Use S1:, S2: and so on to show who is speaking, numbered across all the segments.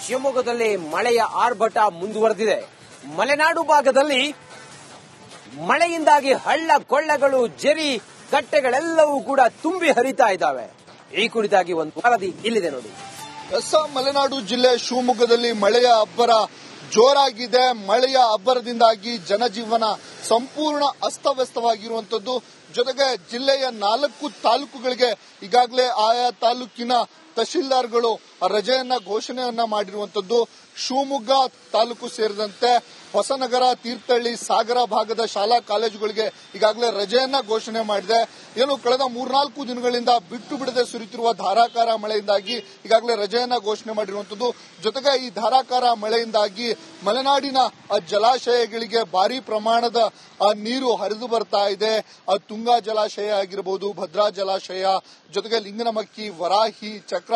S1: ಶಿವಮೊಗ್ಗದಲ್ಲಿ ಮಳೆಯ ಆರ್ಭಟ ಮುಂದುವರೆದಿದೆ. ಮಲೆನಾಡು ಭಾಗದಲ್ಲಿ ಮಳೆಯಿಂದಾಗಿ ಹಳ್ಳ ಕೊಳ್ಳಗಳು, ಜರಿ, ಕಟ್ಟೆಗಳೆಲ್ಲವೂ ಕೂಡ ತುಂಬಿ ಹರಿತಾ ಇದ್ದಾವೆ. ಈ ಕುರಿತಾಗಿ ಒಂದು ವರದಿ ಇಲ್ಲಿದೆ ನೋಡಿ.
S2: ಮಲೆನಾಡು ಜಿಲ್ಲೆ ಶಿವಮೊಗ್ಗದಲ್ಲಿ ಮಳೆಯ ಅಬ್ಬರ ಜೋರಾಗಿದೆ. ಮಳೆಯ ಅಬ್ಬರದಿಂದಾಗಿ ಜನಜೀವನ ಸಂಪೂರ್ಣ ಅಸ್ತವ್ಯಸ್ತವಾಗಿರುವಂತದ್ದು. ಜೊತೆಗೆ ಜಿಲ್ಲೆಯ 4 ತಾಲೂಕುಗಳಿಗೆ ಈಗಾಗಲೇ ಆಯಾ ತಾಲೂಕಿನ ತಹಶೀಲ್ದಾರ್ಗಳು ರಜೆಯನ್ನ ಘೋಷಣೆಯನ್ನ ಮಾಡಿರುವಂತದ್ದು. ಶಿವಮೊಗ್ಗ ತಾಲೂಕು ಸೇರಿದಂತೆ ಹೊಸನಗರ, ತೀರ್ಥಹಳ್ಳಿ, ಸಾಗರ ಭಾಗದ ಶಾಲಾ ಕಾಲೇಜುಗಳಿಗೆ ಈಗಾಗಲೇ ರಜೆಯನ್ನ ಘೋಷಣೆ ಮಾಡಿದೆ. ಏನು ಕಳೆದ 3-4 ದಿನಗಳಿಂದ ಬಿಟ್ಟು ಬಿಡದೆ ಸುರಿಯುತ್ತಿರುವ ಧಾರಾಕಾರ ಮಳೆಯಿಂದಾಗಿ ಈಗಾಗಲೇ ರಜೆಯನ್ನ ಘೋಷಣೆ ಮಾಡಿರುವಂತದ್ದು. ಜೊತೆಗೆ ಈ ಧಾರಾಕಾರ ಮಳೆಯಿಂದಾಗಿ ಮಲೆನಾಡಿನ ಜಲಾಶಯಗಳಿಗೆ ಭಾರಿ ಪ್ರಮಾಣದ ನೀರು ಹರಿದು ಬರ್ತಾ ಇದೆ. ತುಂಗಾ ಜಲಾಶಯ ಆಗಿರಬಹುದು, ಭದ್ರಾ ಜಲಾಶಯ, ಜೊತೆಗೆ ಲಿಂಗನಮಕ್ಕಿ, ವರಾಹಿ, ಚಕ್ರ,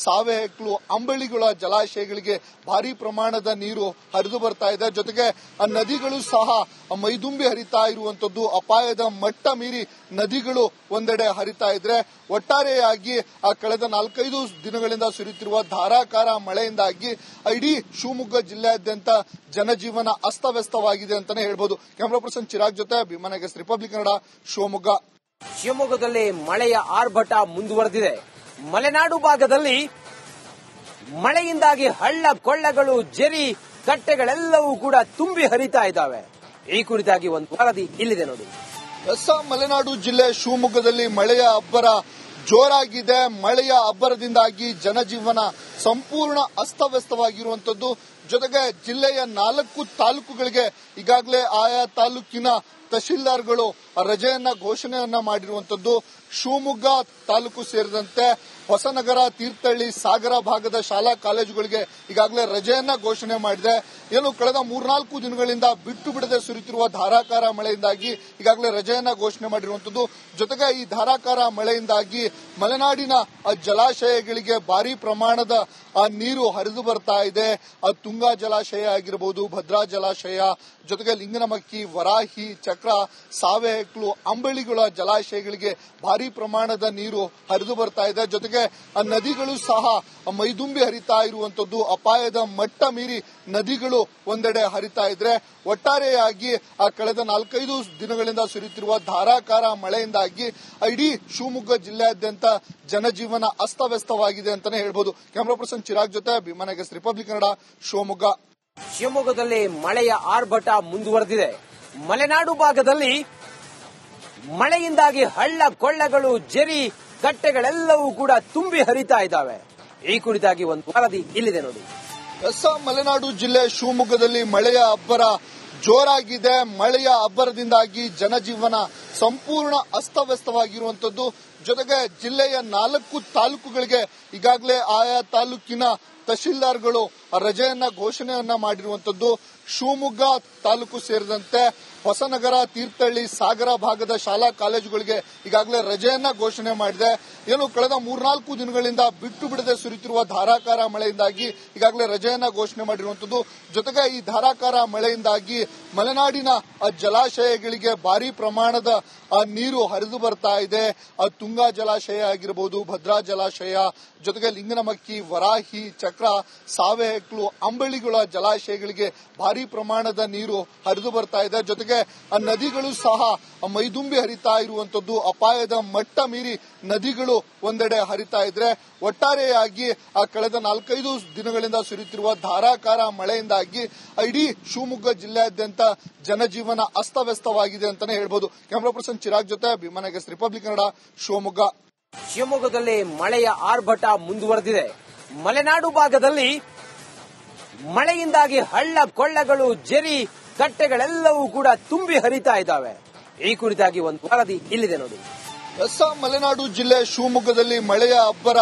S2: ಸಾವೆಹೆಕ್ಲು, ಅಂಬಳಿಗಳ ಜಲಾಶಯಗಳಿಗೆ ಭಾರಿ ಪ್ರಮಾಣದ ನೀರು ಹರಿದು ಬರ್ತಾ ಇದೆ. ಜೊತೆಗೆ ನದಿಗಳು ಸಹ ಮೈದುಂಬಿ ಹರಿತಾ ಇರುವಂತದ್ದು. ಅಪಾಯದ ಮಟ್ಟ ಮೀರಿ ನದಿಗಳು ಒಂದೆಡೆ ಹರಿತಾ ಇದ್ರೆ, ಒಟ್ಟಾರೆಯಾಗಿ ಕಳೆದ 4-5 ದಿನಗಳಿಂದ ಸುರಿಯುತ್ತಿರುವ ಧಾರಾಕಾರ ಮಳೆಯಿಂದಾಗಿ ಇಡೀ ಶಿವಮೊಗ್ಗ ಜಿಲ್ಲೆಯಾದ್ಯಂತ ಜನಜೀವನ ಅಸ್ತವ್ಯಸ್ತವಾಗಿದೆ ಅಂತಾನೆ ಹೇಳ್ಬೋದು. ಕ್ಯಾಮರಾ ಪರ್ಸನ್ ಚಿರಾಗ್ ಜೊತೆ ಭೀಮನಗಸ್, ರಿಪಬ್ಲಿಕ್ ಕನ್ನಡ, ಶಿವಮೊಗ್ಗ.
S1: ಶಿವಮೊಗ್ಗದಲ್ಲಿ ಮಳೆಯ ಆರ್ಭಟ ಮುಂದುವರೆದಿದೆ. ಮಲೆನಾಡು ಭಾಗದಲ್ಲಿ ಮಳೆಯಿಂದಾಗಿ ಹಳ್ಳ ಕೊಳ್ಳಗಳು, ಜರಿ, ಕಟ್ಟೆಗಳೆಲ್ಲವೂ ಕೂಡ ತುಂಬಿ ಹರಿತಾ ಇದ್ದಾವೆ. ಈ ಕುರಿತಾಗಿ ಒಂದು ವರದಿ ಇಲ್ಲಿದೆ ನೋಡಿ.
S2: ಮಲೆನಾಡು ಜಿಲ್ಲೆ ಶಿವಮೊಗ್ಗದಲ್ಲಿ ಮಳೆಯ ಅಬ್ಬರ ಜೋರಾಗಿದೆ. ಮಳೆಯ ಅಬ್ಬರದಿಂದಾಗಿ ಜನಜೀವನ ಸಂಪೂರ್ಣ ಅಸ್ತವ್ಯಸ್ತವಾಗಿರುವಂತದ್ದು. ಜೊತೆಗೆ ಜಿಲ್ಲೆಯ 4 ತಾಲೂಕುಗಳಿಗೆ ಈಗಾಗಲೇ ಆಯಾ ತಾಲೂಕಿನ ತಹಶೀಲ್ದಾರ್ಗಳು ರಜೆಯನ್ನ ಘೋಷಣೆಯನ್ನ ಮಾಡಿರುವಂತದ್ದು. ಶಿವಮೊಗ್ಗ ತಾಲೂಕು ಸೇರಿದಂತೆ ಹೊಸನಗರ, ತೀರ್ಥಹಳ್ಳಿ, ಸಾಗರ ಭಾಗದ ಶಾಲಾ ಕಾಲೇಜುಗಳಿಗೆ ಈಗಾಗಲೇ ರಜೆಯನ್ನ ಘೋಷಣೆ ಮಾಡಿದೆ. ಏನು ಕಳೆದ 3-4 ದಿನಗಳಿಂದ ಬಿಟ್ಟು ಬಿಡದೆ ಸುರಿಯುತ್ತಿರುವ ಧಾರಾಕಾರ ಮಳೆಯಿಂದಾಗಿ ಈಗಾಗಲೇ ರಜೆಯನ್ನ ಘೋಷಣೆ ಮಾಡಿರುವಂತದ್ದು. ಜೊತೆಗೆ ಈ ಧಾರಾಕಾರ ಮಳೆಯಿಂದಾಗಿ ಮಲೆನಾಡಿನ ಜಲಾಶಯಗಳಿಗೆ ಭಾರಿ ಪ್ರಮಾಣದ ನೀರು ಹರಿದು ಬರ್ತಾ ಇದೆ. ತುಂಗಾ ಜಲಾಶಯ ಆಗಿರಬಹುದು, ಭದ್ರಾ ಜಲಾಶಯ, ಜೊತೆಗೆ ಲಿಂಗನಮಕ್ಕಿ, ವರಾಹಿ, ಚಕ್ರ, ಸಾವೆಹೆಕ್ಲು, ಅಂಬಳಿಗಳ ಜಲಾಶಯಗಳಿಗೆ ಭಾರಿ ಪ್ರಮಾಣದ ನೀರು ಹರಿದು ಬರ್ತಾ ಇದೆ. ಜೊತೆಗೆ ನದಿಗಳು ಸಹ ಮೈದುಂಬಿ ಹರಿತಾ ಇರುವಂತದ್ದು. ಅಪಾಯದ ಮಟ್ಟ ಮೀರಿ ನದಿಗಳು ಒಂದೆಡೆ ಹರಿತಾ ಇದ್ರೆ, ಒಟ್ಟಾರೆಯಾಗಿ ಕಳೆದ 4-5 ದಿನಗಳಿಂದ ಸುರಿಯುತ್ತಿರುವ ಧಾರಾಕಾರ ಮಳೆಯಿಂದಾಗಿ ಇಡೀ ಶಿವಮೊಗ್ಗ ಜಿಲ್ಲೆಯಾದ್ಯಂತ ಜನಜೀವನ ಅಸ್ತವ್ಯಸ್ತವಾಗಿದೆ ಅಂತಾನೆ ಹೇಳ್ಬೋದು. ಕ್ಯಾಮರಾ ಪರ್ಸನ್ ಚಿರಾಗ್ ಜೊತೆ ಭೀಮನಗಸ್, ರಿಪಬ್ಲಿಕ್ ಕನ್ನಡ, ಶಿವಮೊಗ್ಗ.
S1: ಶಿವಮೊಗ್ಗದಲ್ಲಿ ಮಳೆಯ ಆರ್ಭಟ ಮುಂದುವರೆದಿದೆ. ಮಲೆನಾಡು ಭಾಗದಲ್ಲಿ ಮಳೆಯಿಂದಾಗಿ ಹಳ್ಳ ಕೊಳ್ಳಗಳು, ಜರಿ, ಕಟ್ಟೆಗಳೆಲ್ಲವೂ ಕೂಡ ತುಂಬಿ ಹರಿತಾ ಇದ್ದಾವೆ. ಈ ಕುರಿತಾಗಿ ಒಂದು ವರದಿ ಇಲ್ಲಿದೆ ನೋಡಿ.
S2: ಮಲೆನಾಡು ಜಿಲ್ಲೆ ಶಿವಮೊಗ್ಗದಲ್ಲಿ ಮಳೆಯ ಅಬ್ಬರ ಜೋರಾಗಿದೆ. ಮಳೆಯ ಅಬ್ಬರದಿಂದಾಗಿ ಜನಜೀವನ ಸಂಪೂರ್ಣ ಅಸ್ತವ್ಯಸ್ತವಾಗಿರುವಂತದ್ದು. ಜೊತೆಗೆ ಜಿಲ್ಲೆಯ 4 ತಾಲೂಕುಗಳಿಗೆ ಈಗಾಗಲೇ ಆಯಾ ತಾಲೂಕಿನ ತಹಶೀಲ್ದಾರ್ಗಳು ರಜೆಯನ್ನ ಘೋಷಣೆಯನ್ನ ಮಾಡಿರುವಂತದ್ದು. ಶಿವಮೊಗ್ಗ ತಾಲೂಕು ಸೇರಿದಂತೆ ಹೊಸನಗರ, ತೀರ್ಥಹಳ್ಳಿ, ಸಾಗರ ಭಾಗದ ಶಾಲಾ ಕಾಲೇಜುಗಳಿಗೆ ಈಗಾಗಲೇ ರಜೆಯನ್ನ ಘೋಷಣೆ ಮಾಡಿದೆ. ಏನು ಕಳೆದ 3-4 ದಿನಗಳಿಂದ ಬಿಟ್ಟು ಬಿಡದೆ ಸುರಿಯುತ್ತಿರುವ ಧಾರಾಕಾರ ಮಳೆಯಿಂದಾಗಿ ಈಗಾಗಲೇ ರಜೆಯನ್ನ ಘೋಷಣೆ ಮಾಡಿರುವಂತದ್ದು. ಜೊತೆಗೆ ಈ ಧಾರಾಕಾರ ಮಳೆಯಿಂದಾಗಿ ಮಲೆನಾಡಿನ ಜಲಾಶಯಗಳಿಗೆ ಭಾರಿ ಪ್ರಮಾಣದ ನೀರು ಹರಿದು ಬರ್ತಾ ಇದೆ. ತುಂಗಾ ಜಲಾಶಯ ಆಗಿರಬಹುದು, ಭದ್ರಾ ಜಲಾಶಯ, ಜೊತೆಗೆ ಲಿಂಗನಮಕ್ಕಿ, ವರಾಹಿ, ಚಕ್ರ, ಸಾವೆಹೆಕ್ಲು, ಅಂಬಳಿಗಳ ಜಲಾಶಯಗಳಿಗೆ ಭಾರಿ ಪ್ರಮಾಣದ ನೀರು ಹರಿದು ಬರ್ತಾ ಇದೆ. ಜೊತೆಗೆ ನದಿಗಳು ಸಹ ಮೈದುಂಬಿ ಹರಿತಾ ಇರುವಂತದ್ದು. ಅಪಾಯದ ಮಟ್ಟ ಮೀರಿ ನದಿಗಳು ಒಂದೆಡೆ ಹರಿತಾ ಇದ್ರೆ, ಒಟ್ಟಾರೆಯಾಗಿ ಕಳೆದ 4-5 ದಿನಗಳಿಂದ ಸುರಿಯುತ್ತಿರುವ ಧಾರಾಕಾರ ಮಳೆಯಿಂದಾಗಿ ಇಡೀ ಶಿವಮೊಗ್ಗ ಜಿಲ್ಲೆಯಾದ್ಯಂತ ಜನಜೀವನ ಅಸ್ತವ್ಯಸ್ತವಾಗಿದೆ ಅಂತಾನೆ ಹೇಳ್ಬೋದು. ಕ್ಯಾಮರಾ ಪರ್ಸನ್ ಚಿರಾಗ್ ಜೊತೆ ಭೀಮನಗಸ್, ರಿಪಬ್ಲಿಕ್ ಕನ್ನಡ, ಶಿವಮೊಗ್ಗ.
S1: ಶಿವಮೊಗ್ಗದಲ್ಲಿ ಮಳೆಯ ಆರ್ಭಟ ಮುಂದುವರೆದಿದೆ. ಮಲೆನಾಡು ಭಾಗದಲ್ಲಿ ಮಳೆಯಿಂದಾಗಿ ಹಳ್ಳ ಕೊಳ್ಳಗಳು, ಜರಿ, ಕಟ್ಟೆಗಳೆಲ್ಲವೂ ಕೂಡ ತುಂಬಿ ಹರಿತಾ ಇದ್ದಾವೆ. ಈ ಕುರಿತಾಗಿ ಒಂದು ವರದಿ ಇಲ್ಲಿದೆ ನೋಡಿ.
S2: ಮಲೆನಾಡು ಜಿಲ್ಲೆ ಶಿವಮೊಗ್ಗದಲ್ಲಿ ಮಳೆಯ ಅಬ್ಬರ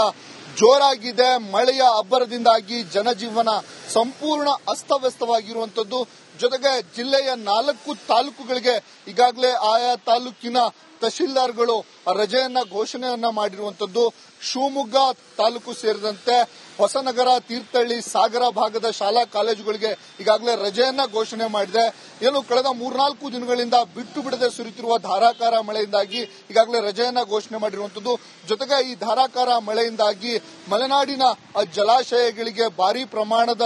S2: ಜೋರಾಗಿದೆ. ಮಳೆಯ ಅಬ್ಬರದಿಂದಾಗಿ ಜನಜೀವನ ಸಂಪೂರ್ಣ ಅಸ್ತವ್ಯಸ್ತವಾಗಿರುವಂತದ್ದು. ಜೊತೆಗೆ ಜಿಲ್ಲೆಯ 4 ತಾಲೂಕುಗಳಿಗೆ ಈಗಾಗಲೇ ಆಯಾ ತಾಲೂಕಿನ ತಹಶೀಲ್ದಾರ್ಗಳು ರಜೆಯನ್ನ ಘೋಷಣೆಯನ್ನ ಮಾಡಿರುವಂತದ್ದು. ಶಿವಮೊಗ್ಗ ತಾಲೂಕು ಸೇರಿದಂತೆ ಹೊಸನಗರ, ತೀರ್ಥಹಳ್ಳಿ, ಸಾಗರ ಭಾಗದ ಶಾಲಾ ಕಾಲೇಜುಗಳಿಗೆ ಈಗಾಗಲೇ ರಜೆಯನ್ನ ಘೋಷಣೆ ಮಾಡಿದೆ. ಏನು ಕಳೆದ 3-4 ದಿನಗಳಿಂದ ಬಿಟ್ಟು ಬಿಡದೆ ಸುರಿಯುತ್ತಿರುವ ಧಾರಾಕಾರ ಮಳೆಯಿಂದಾಗಿ ಈಗಾಗಲೇ ರಜೆಯನ್ನ ಘೋಷಣೆ ಮಾಡಿರುವಂತದ್ದು. ಜೊತೆಗೆ ಈ ಧಾರಾಕಾರ ಮಳೆಯಿಂದಾಗಿ ಮಲೆನಾಡಿನ ಜಲಾಶಯಗಳಿಗೆ ಭಾರಿ ಪ್ರಮಾಣದ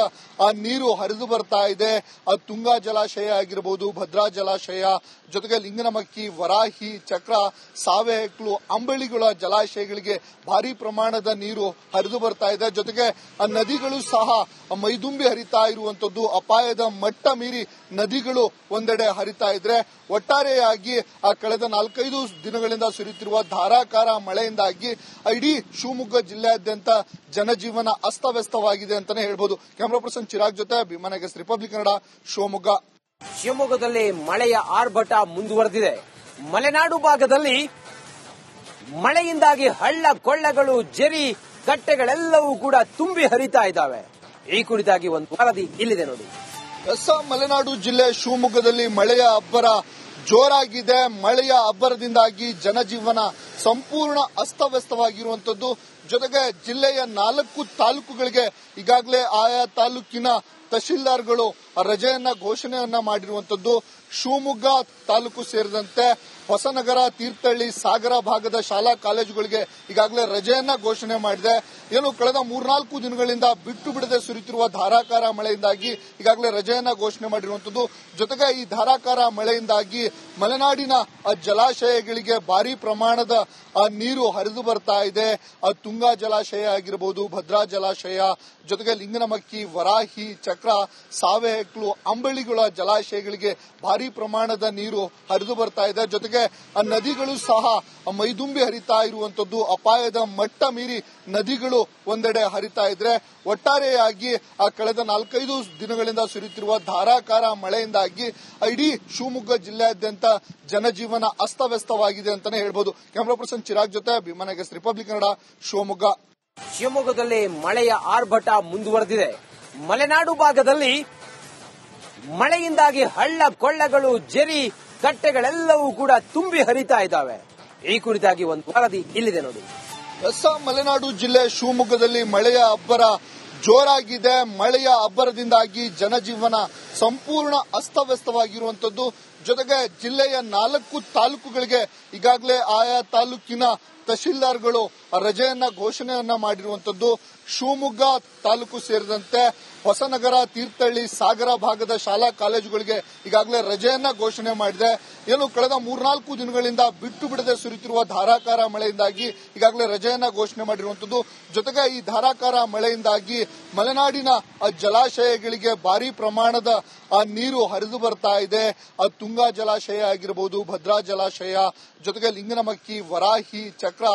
S2: ನೀರು ಹರಿದು ಬರ್ತಾ ಇದೆ. ತುಂಗಾ ಜಲಾಶಯ ಆಗಿರಬಹುದು, ಭದ್ರಾ ಜಲಾಶಯ, ಜೊತೆಗೆ ಲಿಂಗನಮಕ್ಕಿ, ವರಾಹಿ, ಚಕ್ರ, ಸಾವೆಹೆಕ್ಲು, ಅಂಬಳಿಗಳ ಜಲಾಶಯಗಳಿಗೆ ಭಾರಿ ಪ್ರಮಾಣದ ನೀರು ಹರಿದು ಬರ್ತಾ ಇದೆ. ಜೊತೆಗೆ ನದಿಗಳು ಸಹ ಮೈದುಂಬಿ ಹರಿತಾ ಇರುವಂತದ್ದು. ಅಪಾಯದ ಮಟ್ಟ ಮೀರಿ ನದಿಗಳು ಒಂದೆಡೆ ಹರಿತಾ ಇದ್ರೆ ಒಟ್ಟಾರೆಯಾಗಿ ಕಳೆದ 4-5 ದಿನಗಳಿಂದ ಸುರಿಯುತ್ತಿರುವ ಧಾರಾಕಾರ ಮಳೆಯಿಂದಾಗಿ ಇಡೀ ಶಿವಮೊಗ್ಗ ಜಿಲ್ಲೆಯಾದ್ಯಂತ ಜನಜೀವನ ಅಸ್ತವ್ಯಸ್ತವಾಗಿದೆ ಅಂತಾನೆ ಹೇಳ್ಬೋದು. ಕ್ಯಾಮರಾ ಪರ್ಸನ್ ಚಿರಾಗ್ ಜೊತೆ ಭೀಮನಗಸ್, ರಿಪಬ್ಲಿಕ್ ಕನ್ನಡ, ಶಿವಮೊಗ್ಗ.
S1: ಶಿವಮೊಗ್ಗದಲ್ಲಿ ಮಳೆಯ ಆರ್ಭಟ ಮುಂದುವರೆದಿದೆ. ಮಲೆನಾಡು ಭಾಗದಲ್ಲಿ ಮಳೆಯಿಂದಾಗಿ ಹಳ್ಳ ಕೊಳ್ಳಗಳು, ಜರಿ, ಕಟ್ಟೆಗಳೆಲ್ಲವೂ ಕೂಡ ತುಂಬಿ ಹರಿತಾ ಇದ್ದಾವೆ. ಈ ಕುರಿತಾಗಿ ಒಂದು ವರದಿ ಇಲ್ಲಿದೆ ನೋಡಿ.
S2: ಮಲೆನಾಡು ಜಿಲ್ಲೆ ಶಿವಮೊಗ್ಗದಲ್ಲಿ ಮಳೆಯ ಅಬ್ಬರ ಜೋರಾಗಿದೆ. ಮಳೆಯ ಅಬ್ಬರದಿಂದಾಗಿ ಜನಜೀವನ ಸಂಪೂರ್ಣ ಅಸ್ತವ್ಯಸ್ತವಾಗಿರುವಂತದ್ದು. ಜೊತೆಗೆ ಜಿಲ್ಲೆಯ 4 ತಾಲೂಕುಗಳಿಗೆ ಈಗಾಗಲೇ ಆಯಾ ತಾಲೂಕಿನ ತಹಶೀಲ್ದಾರ್ಗಳು ರಜೆಯನ್ನ ಘೋಷಣೆಯನ್ನ ಮಾಡಿರುವಂತದ್ದು. ಶಿವಮೊಗ್ಗ ತಾಲೂಕು ಸೇರಿದಂತೆ ಹೊಸನಗರ, ತೀರ್ಥಹಳ್ಳಿ, ಸಾಗರ ಭಾಗದ ಶಾಲಾ ಕಾಲೇಜುಗಳಿಗೆ ಈಗಾಗಲೇ ರಜೆಯನ್ನ ಘೋಷಣೆ ಮಾಡಿದೆ. ಏನು ಕಳೆದ 3-4 ದಿನಗಳಿಂದ ಬಿಟ್ಟು ಬಿಡದೆ ಸುರಿಯುತ್ತಿರುವ ಧಾರಾಕಾರ ಮಳೆಯಿಂದಾಗಿ ಈಗಾಗಲೇ ರಜೆಯನ್ನ ಘೋಷಣೆ ಮಾಡಿರುವಂತದ್ದು. ಜೊತೆಗೆ ಈ ಧಾರಾಕಾರ ಮಳೆಯಿಂದಾಗಿ ಮಲೆನಾಡಿನ ಜಲಾಶಯಗಳಿಗೆ ಭಾರಿ ಪ್ರಮಾಣದ ನೀರು ಹರಿದು ಬರ್ತಾ ಇದೆ. ತುಂಗಾ ಜಲಾಶಯ ಆಗಿರಬಹುದು, ಭದ್ರಾ ಜಲಾಶಯ, ಜೊತೆಗೆ ಲಿಂಗನಮಕ್ಕಿ, ವರಾಹಿ, ಚಕ್ರ, ಸಾವೆಹೆಕ್ಲು, ಅಂಬಳಿಗಳ ಜಲಾಶಯಗಳಿಗೆ ಭಾರಿ ಪ್ರಮಾಣದ ನೀರು ಹರಿದು ಬರ್ತಾ ಇದೆ. ಜೊತೆಗೆ ನದಿಗಳು ಸಹ ಮೈದುಂಬಿ ಹರಿತಾ ಇರುವಂತದ್ದು. ಅಪಾಯದ ಮಟ್ಟ ಮೀರಿ ನದಿಗಳು ಒಂದೆಡೆ ಹರಿತಾ ಇದ್ರೆ ಒಟ್ಟಾರೆಯಾಗಿ ಕಳೆದ 4-5 ದಿನಗಳಿಂದ ಸುರಿಯುತ್ತಿರುವ ಧಾರಾಕಾರ ಮಳೆಯಿಂದಾಗಿ ಇಡೀ ಶಿವಮೊಗ್ಗ ಜಿಲ್ಲೆಯಾದ್ಯಂತ ಜನಜೀವನ ಅಸ್ತವ್ಯಸ್ತವಾಗಿದೆ ಅಂತಾನೆ ಹೇಳ್ಬೋದು. ಕ್ಯಾಮರಾ ಪರ್ಸನ್ ಚಿರಾಗ್ ಜೊತೆ ಭೀಮನಗಸ್, ರಿಪಬ್ಲಿಕ್ ಕನ್ನಡ, ಶಿವಮೊಗ್ಗ.
S1: ಶಿವಮೊಗ್ಗದಲ್ಲಿ ಮಳೆಯ ಆರ್ಭಟ ಮುಂದುವರೆದಿದೆ. ಮಲೆನಾಡು ಭಾಗದಲ್ಲಿ ಮಳೆಯಿಂದಾಗಿ ಹಳ್ಳ ಕೊಳ್ಳಗಳು, ಜರಿ, ಕಟ್ಟೆಗಳೆಲ್ಲವೂ ಕೂಡ ತುಂಬಿ ಹರಿತಾ ಇದ್ದಾವೆ. ಈ ಕುರಿತಾಗಿ ಒಂದು ವರದಿ ಇಲ್ಲಿದೆ ನೋಡಿ.
S2: ಮಲೆನಾಡು ಜಿಲ್ಲೆ ಶಿವಮೊಗ್ಗದಲ್ಲಿ ಮಳೆಯ ಅಬ್ಬರ ಜೋರಾಗಿದೆ. ಮಳೆಯ ಅಬ್ಬರದಿಂದಾಗಿ ಜನಜೀವನ ಸಂಪೂರ್ಣ ಅಸ್ತವ್ಯಸ್ತವಾಗಿರುವಂತದ್ದು. ಜೊತೆಗೆ ಜಿಲ್ಲೆಯ 4 ತಾಲೂಕುಗಳಿಗೆ ಈಗಾಗಲೇ ಆಯಾ ತಾಲೂಕಿನ ತಹಶೀಲ್ದಾರ್ಗಳು ರಜೆಯನ್ನ ಘೋಷಣೆಯನ್ನ ಮಾಡಿರುವಂತದ್ದು. ಶಿವಮೊಗ್ಗ ತಾಲೂಕು ಸೇರಿದಂತೆ ಹೊಸನಗರ, ತೀರ್ಥಹಳ್ಳಿ, ಸಾಗರ ಭಾಗದ ಶಾಲಾ ಕಾಲೇಜುಗಳಿಗೆ ಈಗಾಗಲೇ ರಜೆಯನ್ನ ಘೋಷಣೆ ಮಾಡಿದೆ. ಏನು ಕಳೆದ 3-4 ದಿನಗಳಿಂದ ಬಿಟ್ಟು ಬಿಡದೆ ಸುರಿಯುತ್ತಿರುವ ಧಾರಾಕಾರ ಮಳೆಯಿಂದಾಗಿ ಈಗಾಗಲೇ ರಜೆಯನ್ನ ಘೋಷಣೆ ಮಾಡಿರುವಂತದ್ದು. ಜೊತೆಗೆ ಈ ಧಾರಾಕಾರ ಮಳೆಯಿಂದಾಗಿ ಮಲೆನಾಡಿನ ಜಲಾಶಯಗಳಿಗೆ ಭಾರಿ ಪ್ರಮಾಣದ ನೀರು ಹರಿದು ಬರ್ತಾ ಇದೆ. ತುಂಗಾ ಜಲಾಶಯ ಆಗಿರಬಹುದು, ಭದ್ರಾ ಜಲಾಶಯ, ಜೊತೆಗೆ ಲಿಂಗನಮಕ್ಕಿ, ವರಾಹಿ, ಚಕ್ರ,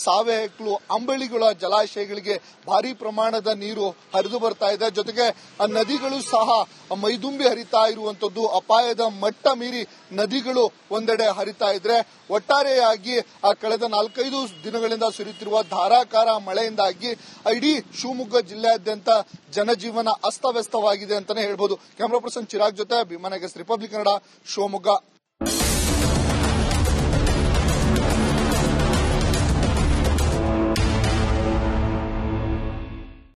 S2: ಸಾವೆಹೆಕ್ಲು, ಅಂಬಳಿಗಳ ಜಲಾಶಯಗಳಿಗೆ ಭಾರಿ ಪ್ರಮಾಣದ ನೀರು ಹರಿದು ಬರ್ತಾ ಇದೆ. ಜೊತೆಗೆ ನದಿಗಳು ಸಹ ಮೈದುಂಬಿ ಹರಿತಾ ಇರುವಂತದ್ದು. ಅಪಾಯದ ಮಟ್ಟ ಮೀರಿ ನದಿಗಳು ಒಂದೆಡೆ ಹರಿತಾ ಇದ್ರೆ ಒಟ್ಟಾರೆಯಾಗಿ ಕಳೆದ 4-5 ದಿನಗಳಿಂದ ಸುರಿಯುತ್ತಿರುವ ಧಾರಾಕಾರ ಮಳೆಯಿಂದಾಗಿ ಇಡೀ ಶಿವಮೊಗ್ಗ ಜಿಲ್ಲೆಯಾದ್ಯಂತ ಜನಜೀವನ ಅಸ್ತವ್ಯಸ್ತವಾಗಿದೆ ಅಂತಾನೆ ಹೇಳ್ಬೋದು. ಕ್ಯಾಮರಾ ಪರ್ಸನ್ ಚಿರಾಗ್ ಜೊತೆ ಭೀಮನಗಸ್, ರಿಪಬ್ಲಿಕ್ ಕನ್ನಡ, ಶಿವಮೊಗ್ಗ.